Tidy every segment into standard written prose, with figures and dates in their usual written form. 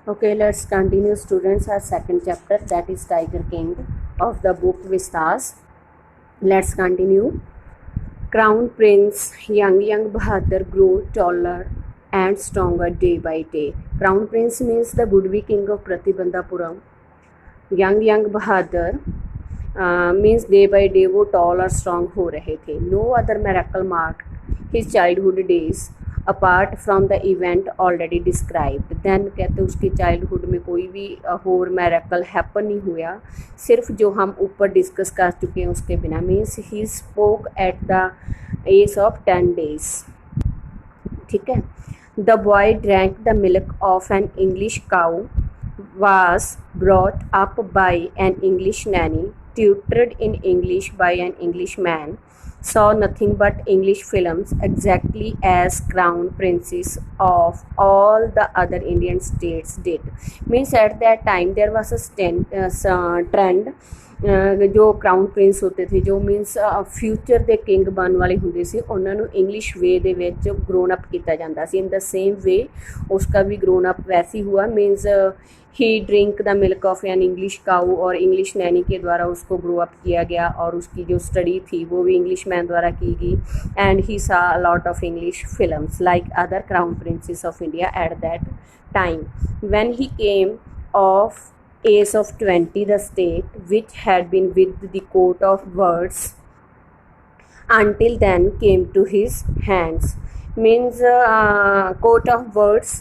Okay, let's continue, students. Our second chapter, that is Tiger King of the book Vistas. Let's continue. Crown Prince young Bahadur grew taller and stronger day by day. Crown Prince means the would-be king of Pratibandhapuram. Young Bahadur means day by day वो tall और strong हो रहे थे. No other miracle marked his childhood days apart from the event already described. Then कहते उसकी childhood में कोई भी होर मैरेकल हैपन नहीं हुआ, सिर्फ जो हम ऊपर डिस्कस कर चुके हैं उसके बिना. Means he spoke at the age of 10 days. ठीक है. The boy drank the milk of an English cow, was brought up by an English nanny, tutored in English by an Englishman, saw nothing but English films exactly as crown princes of all the other Indian states did. Means at that time there was a trend ਜੋ crown Prince ਹੁੰਦੇ थे, ਜੋ means future ਦੇ king ਬਣਨ ਵਾਲੇ ਹੁੰਦੇ ਸੀ, ਉਹਨਾਂ ਨੂੰ ਇੰਗਲਿਸ਼ ਵੇ ਦੇ ਵਿੱਚ ਗਰੋਨ ਅਪ ਕੀਤਾ ਜਾਂਦਾ ਸੀ. इन द सेम वे उसका भी ग्रोन अप वैसे ही हुआ. Means he drink the milk of an English cow, और इंग्लिश नैनी के द्वारा उसको ग्रो अप किया गया, और उसकी जो स्टडी थी वो भी इंग्लिश मैन द्वारा की गई. एंड ही सा lot of English films like other crown princess of India at that time. When he came of age of 20, the state which had been with the coat of words until then came to his hands. Means coat of words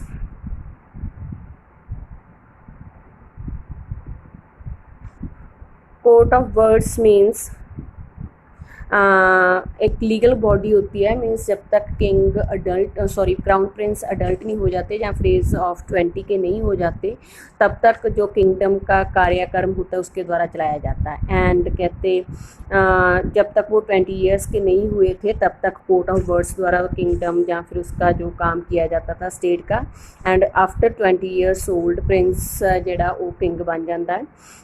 means एक legal body होती है. Means जब तक king crown Prince adult नहीं हो जाते या फिर एज ऑफ 20 के नहीं हो जाते, तब तक जो किंगडम का कार्यक्रम होता है उसके द्वारा चलाया जाता है. एंड कहते जब तक वो 20 ईयर्स के नहीं हुए थे तब तक कोर्ट ऑफ वर्ड्स द्वारा किंगडम या फिर उसका जो काम किया जाता था स्टेट का. And after 20 years old Prince जड़ा वो किंग बन जाता है.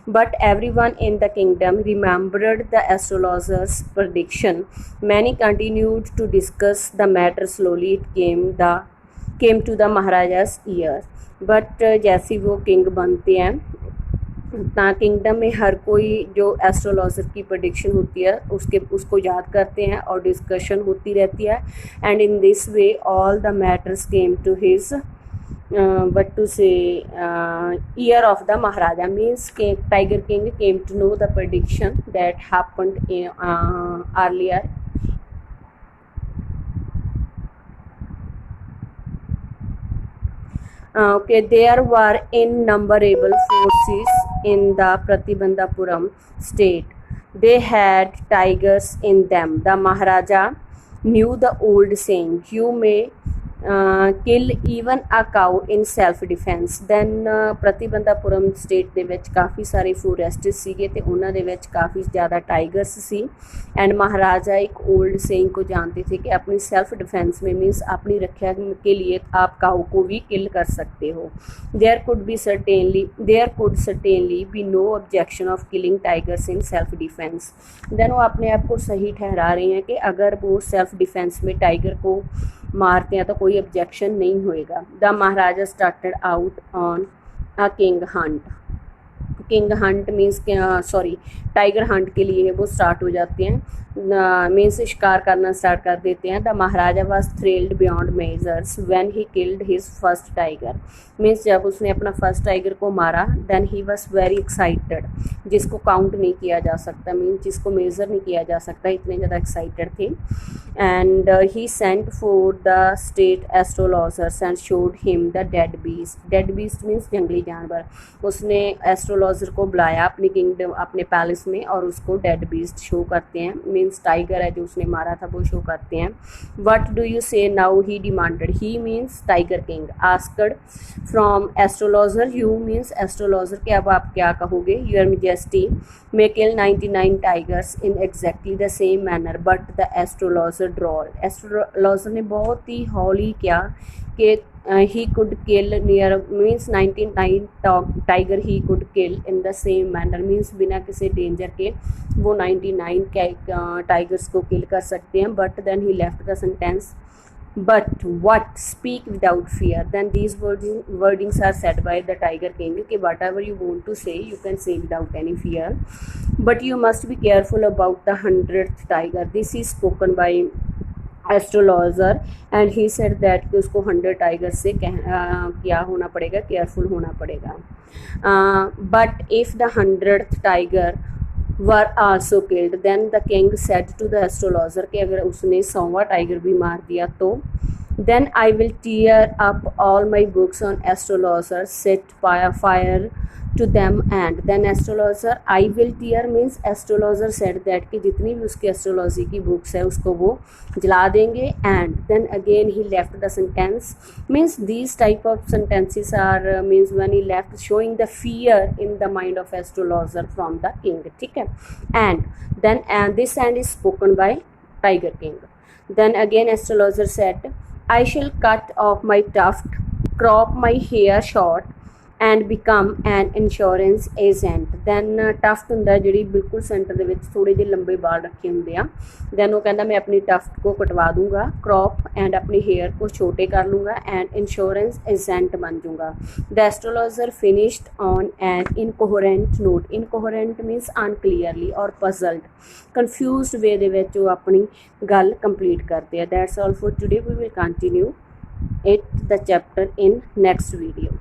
But every one in the kingdom remembered the astrologers prediction. Many continued to discuss the matter slowly. It came to the महाराजा's ear. But जैसे वो किंग बनते हैं ना किंगडम में हर कोई जो एस्ट्रोलॉजर की प्रेडिक्शन होती है उसको याद करते हैं और डिस्कशन होती रहती है. And in this way all the matters came to his what to say ear of the Maharaja. Means Tiger King came to know the prediction that happened in earlier. Okay, there were innumerable forces in the Pratibandhapuram state. They had tigers in them. The Maharaja knew the old saying, you may kill even a cow in self defense. then ਪ੍ਰਤੀਬੰਧਾਪੁਰਮ state ਦੇ ਵਿੱਚ ਕਾਫੀ ਸਾਰੇ forest ਸੀਗੇ ਤੇ ਉਹਨਾਂ ਦੇ ਵਿੱਚ काफ़ी ज़्यादा टाइगर्स सी. एंड महाराजा एक ओल्ड सेइंग को जानते थे कि अपनी सेल्फ डिफेंस में मीन्स अपनी रक्षा के लिए आप काऊ को भी किल कर सकते हो. There could certainly be no objection of killing tigers in self defence. Then वो अपने आप को सही ठहरा रहे हैं कि अगर वो सेल्फ डिफेंस में टाइगर को मारते हैं तो कोई ऑब्जेक्शन नहीं होएगा. The Maharaja started out on a king Hunt. King Hunt means tiger Hunt के लिए वो स्टार्ट हो जाते हैं. मीन्स शिकार करना स्टार्ट कर देते हैं. The maharaja was thrilled beyond measures when he killed his first tiger. Means जब उसने अपना फर्स्ट टाइगर को मारा then he was very excited, जिसको काउंट नहीं किया जा सकता, मीन्स जिसको मेज़र नहीं किया जा सकता, इतने ज़्यादा एक्साइटेड थे. And he sent for the state astrologers and showed him the dead beast means जंगली जानवर. उसने एस्ट्रोलॉजर को बुलाया अपनी किंगडम अपने पैलेस में और उसको डेड बीस्ट शो करते हैं. मीन्स टाइगर है जो उसने मारा था वो शो करते हैं. What do you say now, he demanded. He means tiger king. Asked from astrologer. You means astrologer के अब आप क्या कहोगे. Your majesty may kill 99 tigers in exactly the same manner but the astrologer drawl. Astrologer ने बहुत ही हौली किया कि he could kill near means 99 tiger he could kill in the same manner. Means बिना किसी डेंजर के वो 99 टाइगर्स को किल कर सकते हैं. But then he left the sentence but what, speak without fear. Then these wordings are said by the Tiger King कि whatever you want to say you can say without any fear, but you must be careful about the 100th tiger. This is spoken by astrologer and he said that कि उसको 100 tiger से क्या होना पड़ेगा, careful होना पड़ेगा. But if the 100th tiger were also killed then the king said to the astrologer कि अगर उसने 100वां टाइगर भी मार दिया तो then I will tear up all my books on astrologer, set fire to them, and then astrologer I will tear means astrologer said that कि जितनी भी उसकी एस्ट्रोलॉजी की बुक्स है उसको वो जला देंगे. and then again he left the sentence means these type of sentences are means when he left showing the fear in the mind of astrologer from the king. ठीक है. and then this and is spoken by Tiger King. Then again astrologer said I shall cut off my tuft, crop my hair short and become an insurance agent. then tuft ਹੁੰਦਾ ਜਿਹੜੀ ਬਿਲਕੁਲ centre ਦੇ ਵਿੱਚ ਥੋੜੇ ਜਿਹੇ ਲੰਬੇ ਵਾਲ ਰੱਖੇ ਹੁੰਦੇ ਆ. then ਉਹ ਕਹਿੰਦਾ ਮੈਂ ਆਪਣੀ tuft को कटवा दूंगा, crop and अपनी hair को छोटे कर लूँगा and insurance agent बन जाऊँगा. the astrologer finished on an incoherent note. incoherent means unclearly or puzzled, confused way ਦੇ ਵਿੱਚ ਉਹ ਆਪਣੀ ਗੱਲ complete ਕਰਦੇ ਆ. that's all for today. We will continue it the chapter in next video.